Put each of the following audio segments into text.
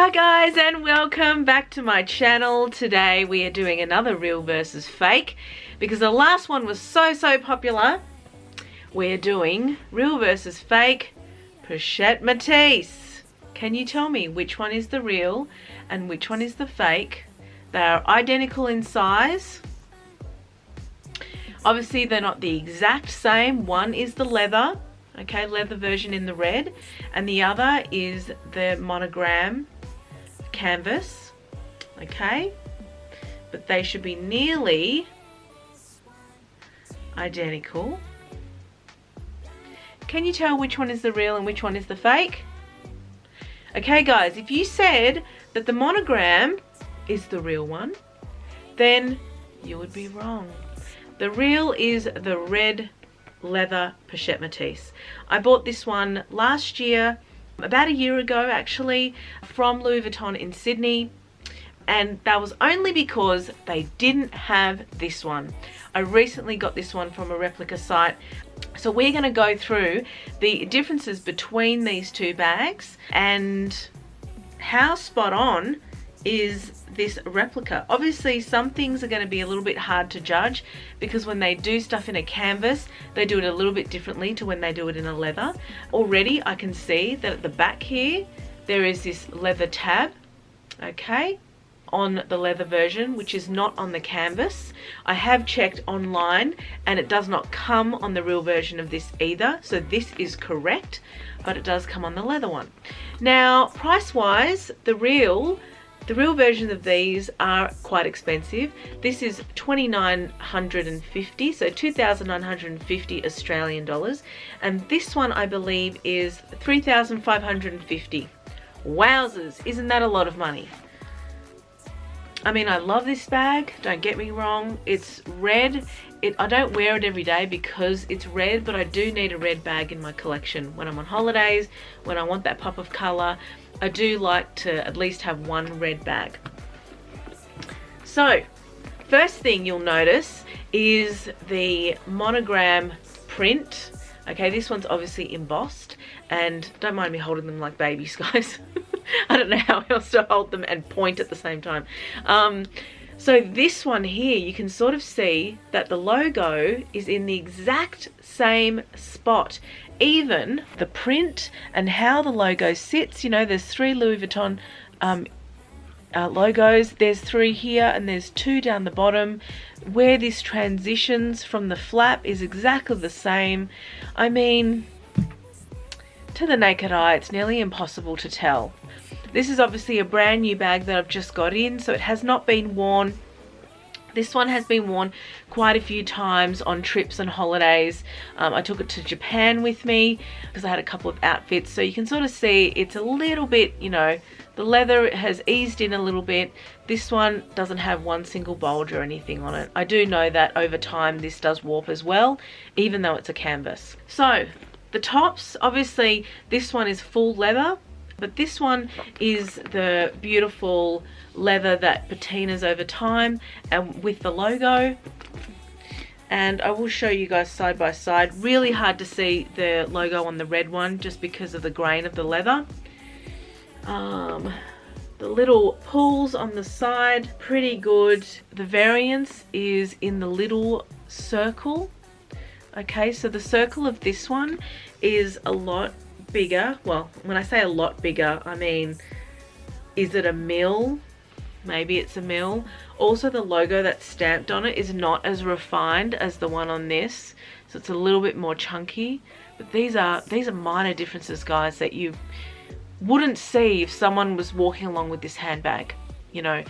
Hi guys, and welcome back to my channel. Today we are doing another real versus fake because the last one was so popular. We're doing real versus fake Pochette Metis. Can you tell me which one is the real and which one is the fake? They are identical in size. Obviously they're not the exact same. One is the leather, okay, leather version in the red, and the other is the monogram canvas, okay, but they should be nearly identical. Can you tell which one is the real and which one is the fake? Okay guys, if you said that the monogram is the real one, then you would be wrong. The real is the red leather Pochette Metis. I bought this one last year, about a year ago actually, from Louis Vuitton in Sydney, and that was only because they didn't have this one. I recently got this one from a replica site. So we're going to go through the differences between these two bags and how spot on is this replica. Obviously some things are going to be a little bit hard to judge because when they do stuff in a canvas they do it a little bit differently to when they do it in a leather. Already I can see that at the back here there is this leather tab, okay, on the leather version, which is not on the canvas. I have checked online and it does not come on the real version of this either, so this is correct, but it does come on the leather one. Now price wise, the real version of these are quite expensive. This is $2,950, so 2,950 Australian dollars, and this one I believe is 3,550. Wowzers, isn't that a lot of money? I mean, I love this bag, don't get me wrong. It's red. I don't wear it every day because it's red, but I do need a red bag in my collection when I'm on holidays, when I want that pop of color. I do like to at least have one red bag. So, first thing you'll notice is the monogram print. Okay, this one's obviously embossed, and don't mind me holding them like babies, guys. I don't know how else to hold them and point at the same time. So this one here, you can sort of see that the logo is in the exact same spot. Even the print and how the logo sits, you know, there's 3 Louis Vuitton logos. There's 3 here and there's 2 down the bottom. Where this transitions from the flap is exactly the same. I mean, to the naked eye, it's nearly impossible to tell. This is obviously a brand new bag that I've just got in, so it has not been worn. This one has been worn quite a few times on trips and holidays. I took it to Japan with me because I had a couple of outfits, so you can sort of see it's a little bit, you know, the leather has eased in a little bit. This one doesn't have one single bulge or anything on it. I do know that over time this does warp as well, even though it's a canvas. So the tops, obviously this one is full leather, but this one is the beautiful leather that patinas over time and with the logo. And I will show you guys side by side. Really hard to see the logo on the red one just because of the grain of the leather. The little pulls on the side, pretty good. The variance is in the little circle. Okay, so the circle of this one is a lot bigger. Well, when I say a lot bigger, I mean, is it a mil? Maybe it's a mil. Also, the logo that's stamped on it is not as refined as the one on this, so it's a little bit more chunky. But these are minor differences, guys, that you wouldn't see if someone was walking along with this handbag. You know,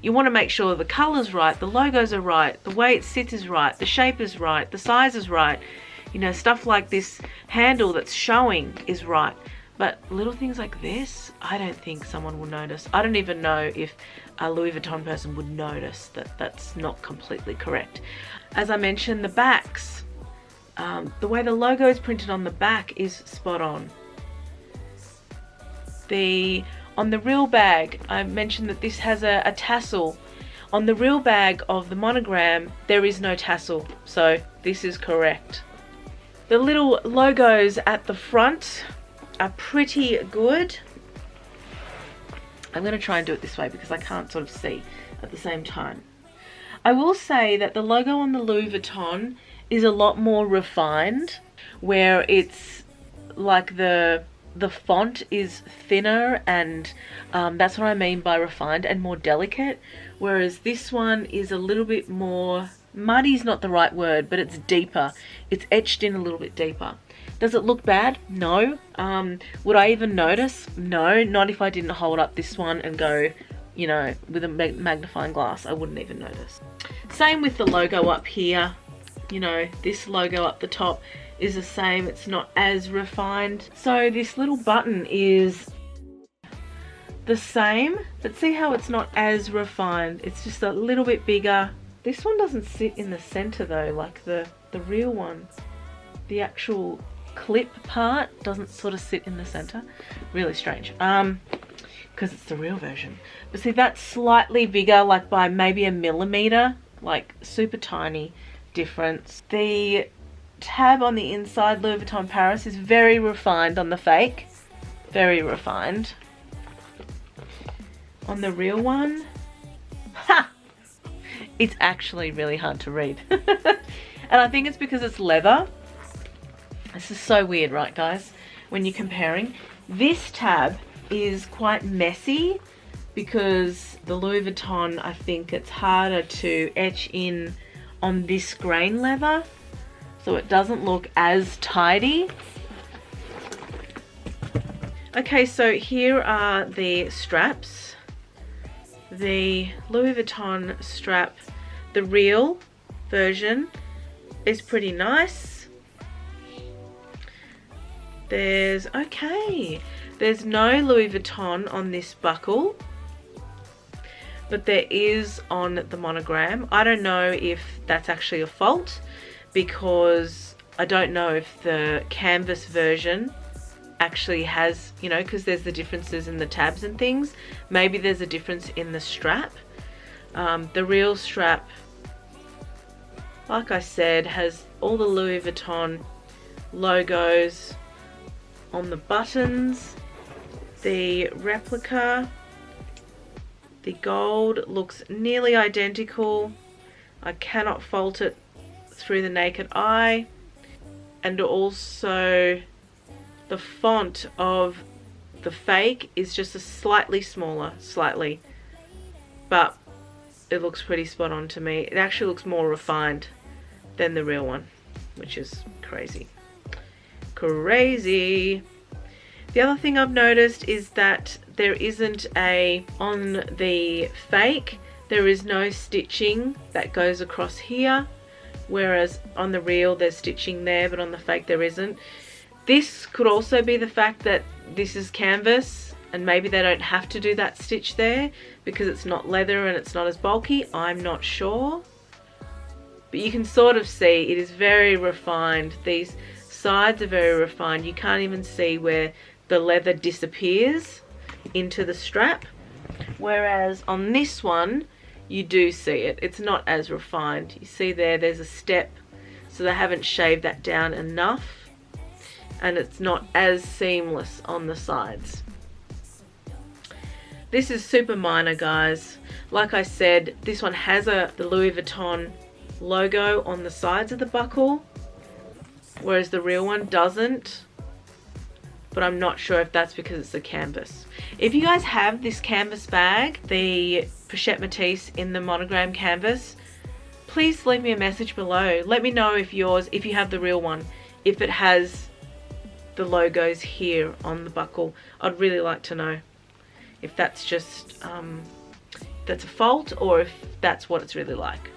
you want to make sure the color's right, the logos are right, the way it sits is right, the shape is right, the size is right. You know, stuff like this handle that's showing is right. But little things like this, I don't think someone will notice. I don't even know if a Louis Vuitton person would notice that that's not completely correct. As I mentioned, the backs, the way the logo is printed on the back is spot on. On the real bag, I mentioned that this has a tassel. On the real bag of the monogram, there is no tassel, so this is correct. The little logos at the front are pretty good. I'm going to try and do it this way because I can't sort of see at the same time. I will say that the logo on the Louis Vuitton is a lot more refined, where it's like the font is thinner, and that's what I mean by refined, and more delicate, whereas this one is a little bit more, muddy is not the right word, but it's deeper. It's etched in a little bit deeper. Does it look bad? No. Would I even notice? No, not if I didn't hold up this one and go, you know, with a magnifying glass. I wouldn't even notice. Same with the logo up here. You know, this logo up the top is the same. It's not as refined. So this little button is the same, but see how it's not as refined. It's just a little bit bigger. This one doesn't sit in the center though, like the real one. The actual clip part doesn't sort of sit in the center. Really strange. Because it's the real version. But see, that's slightly bigger, like by maybe a millimeter, like super tiny difference. The tab on the inside, Louis Vuitton Paris, is very refined on the fake. Very refined. On the real one, ha! It's actually really hard to read. And I think it's because it's leather. This is so weird, right guys? When you're comparing. This tab is quite messy because the Louis Vuitton, I think it's harder to etch in on this grain leather, so it doesn't look as tidy. Okay, so here are the straps. The Louis Vuitton strap, the real version, is pretty nice. There's no Louis Vuitton on this buckle, but there is on the monogram. I don't know if that's actually a fault, because I don't know if the canvas version actually has, you know, because there's the differences in the tabs and things. Maybe there's a difference in the strap. The real strap, like I said, has all the Louis Vuitton logos on the buttons. The replica, the gold, looks nearly identical. I cannot fault it through the naked eye. And also the font of the fake is just a slightly smaller, but it looks pretty spot on to me. It actually looks more refined than the real one, which is crazy. Crazy. The other thing I've noticed is that there isn't on the fake, there is no stitching that goes across here, whereas on the real there's stitching there, but on the fake there isn't. This could also be the fact that this is canvas and maybe they don't have to do that stitch there because it's not leather and it's not as bulky. I'm not sure, but you can sort of see it is very refined. These sides are very refined. You can't even see where the leather disappears into the strap, whereas on this one you do see it. It's not as refined. You see there's a step, so they haven't shaved that down enough, and it's not as seamless on the sides. This is super minor, guys. Like I said, this one has the Louis Vuitton logo on the sides of the buckle, whereas the real one doesn't, but I'm not sure if that's because it's a canvas. If you guys have this canvas bag, the Pochette Metis in the monogram canvas, please leave me a message below. Let me know if you have the real one, if it has the logos here on the buckle. I'd really like to know if that's just that's a fault or if that's what it's really like.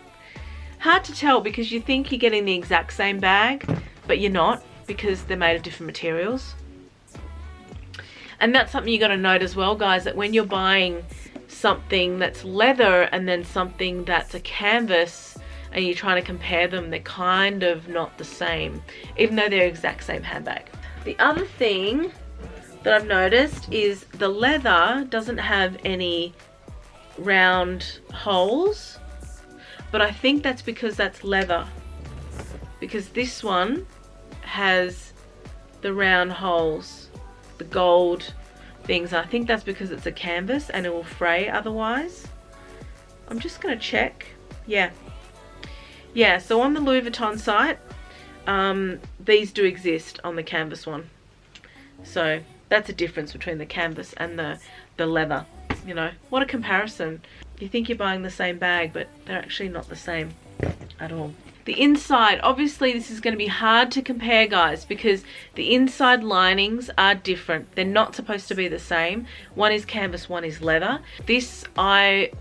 Hard to tell because you think you're getting the exact same bag, but you're not, because they're made of different materials. And that's something you got to note as well, guys, that when you're buying something that's leather and then something that's a canvas and you're trying to compare them, they're kind of not the same, even though they're exact same handbag. The other thing that I've noticed is the leather doesn't have any round holes, but I think that's because that's leather, because this one has the round holes, the gold things. I think that's because it's a canvas and it will fray otherwise. I'm just going to check. Yeah, so on the Louis Vuitton site, these do exist on the canvas one. So that's a difference between the canvas and the leather. You know, what a comparison. You think you're buying the same bag, but they're actually not the same at all. The inside, obviously this is going to be hard to compare, guys, because the inside linings are different. They're not supposed to be the same. One is canvas, one is leather. This, I've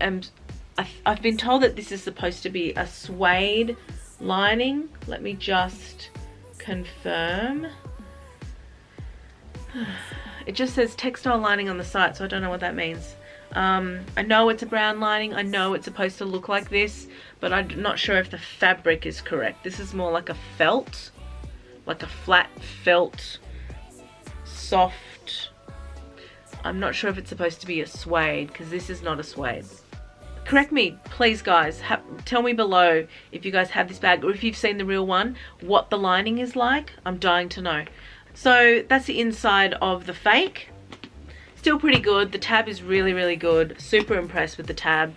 been told that this is supposed to be a suede lining. Let me just confirm. It just says textile lining on the site, so I don't know what that means. I know it's a brown lining. I know it's supposed to look like this, but I'm not sure if the fabric is correct. This is more like a felt, like a flat felt, soft. I'm not sure if it's supposed to be a suede, because this is not a suede. Correct me, please, guys. Tell me below if you guys have this bag, or if you've seen the real one, what the lining is like. I'm dying to know. So that's the inside of the fake. Still pretty good. The tab is really, really good. Super impressed with the tab.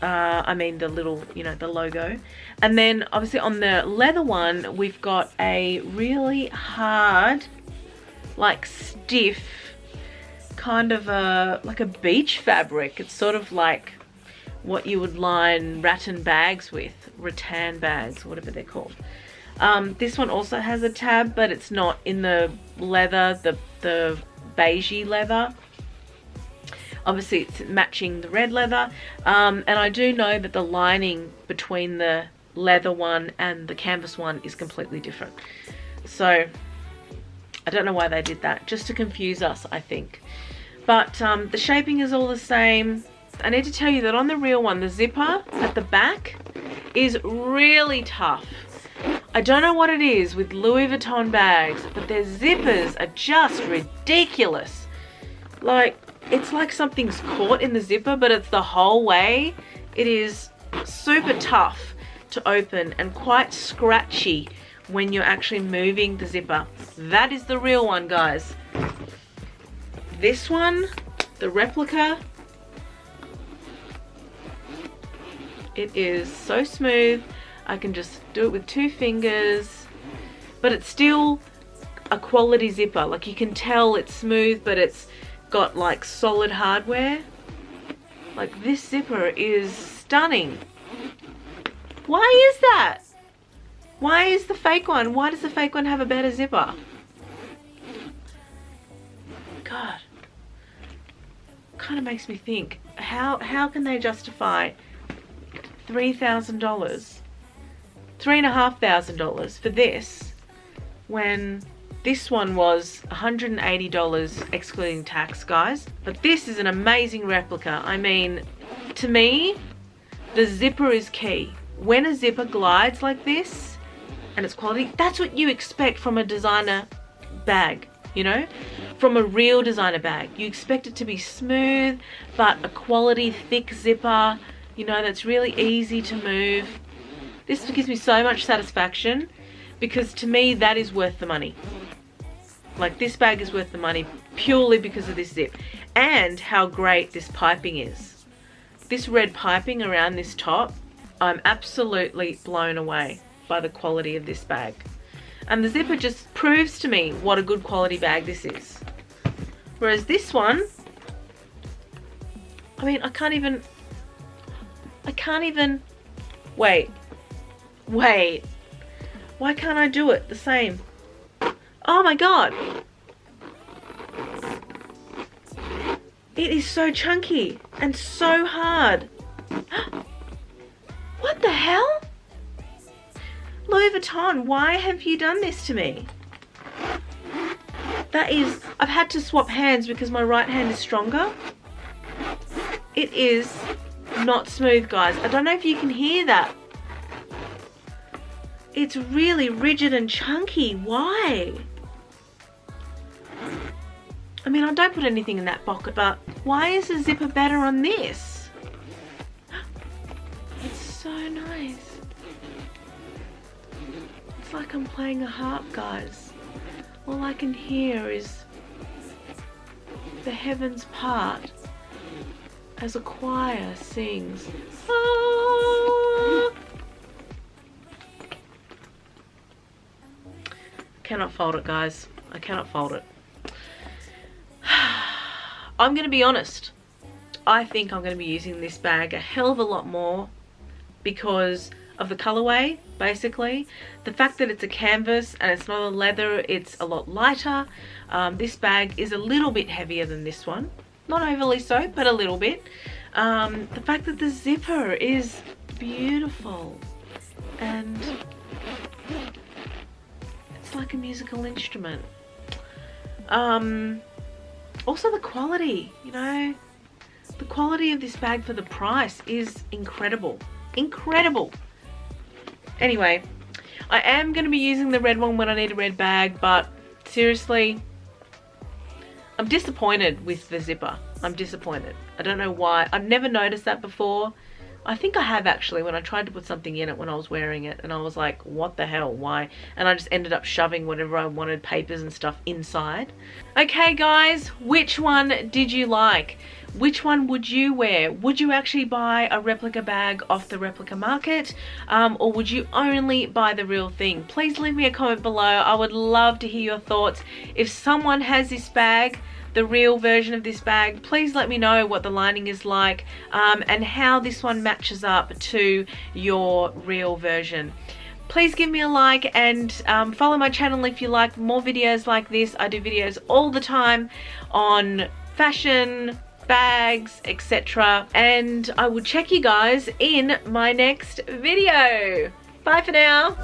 I mean the little, you know, the logo. And then obviously on the leather one, we've got a really hard, like stiff, kind of like a beach fabric. It's sort of like what you would line rattan bags with, rattan bags, whatever they're called. This one also has a tab, but it's not in the leather, the beigey leather. Obviously it's matching the red leather, and I do know that the lining between the leather one and the canvas one is completely different. So I don't know why they did that, just to confuse us, I think. But the shaping is all the same. I need to tell you that on the real one, the zipper at the back is really tough. I don't know what it is with Louis Vuitton bags, but their zippers are just ridiculous. Like, it's like something's caught in the zipper, but it's the whole way. It is super tough to open and quite scratchy when you're actually moving the zipper. That is the real one, guys. This one, the replica, it is so smooth. I can just do it with 2 fingers, but it's still a quality zipper. Like, you can tell it's smooth, but it's got like solid hardware. Like, this zipper is stunning. Why is that? Why is the fake one? Why does the fake one have a better zipper? God, kind of makes me think, how can they justify $3,000, $3,500 for this when this one was $180 excluding tax, guys? But this is an amazing replica. I mean, to me, the zipper is key. When a zipper glides like this and it's quality, that's what you expect from a designer bag, you know? From a real designer bag. You expect it to be smooth, but a quality thick zipper, you know, that's really easy to move. This gives me so much satisfaction because to me that is worth the money. Like, this bag is worth the money purely because of this zip and how great this piping is. This red piping around this top, I'm absolutely blown away by the quality of this bag. And the zipper just proves to me what a good quality bag this is. Whereas this one, I mean, I can't even, wait. Why can't I do it the same? Oh my God. It is so chunky and so hard. What the hell? Louis Vuitton, why have you done this to me? That is, I've had to swap hands because my right hand is stronger. It is not smooth, guys. I don't know if you can hear that. It's really rigid and chunky. Why? I mean, I don't put anything in that pocket, but why is the zipper better on this? It's so nice. It's like I'm playing a harp, guys. All I can hear is the heavens part as a choir sings. Ah. Cannot fold it, guys. I cannot fold it. I'm going to be honest. I think I'm going to be using this bag a hell of a lot more because of the colorway, basically. The fact that it's a canvas and it's not a leather, it's a lot lighter. This bag is a little bit heavier than this one. Not overly so, but a little bit. The fact that the zipper is beautiful and it's like a musical instrument. Also the quality, you know, the quality of this bag for the price is incredible. Incredible. Anyway, I am going to be using the red one when I need a red bag, but seriously, I'm disappointed with the zipper. I'm disappointed. I don't know why. I've never noticed that before. I think I have actually, when I tried to put something in it when I was wearing it, and I was like, what the hell, why? And I just ended up shoving whatever I wanted, papers and stuff, inside. Okay guys, which one did you like? Which one would you wear? Would you actually buy a replica bag off the replica market? Or would you only buy the real thing? Please leave me a comment below. I would love to hear your thoughts. If someone has this bag, the real version of this bag, please let me know what the lining is like and how this one matches up to your real version. Please give me a like and follow my channel if you like more videos like this. I do videos all the time on fashion, bags, etc. And I will check you guys in my next video. Bye for now.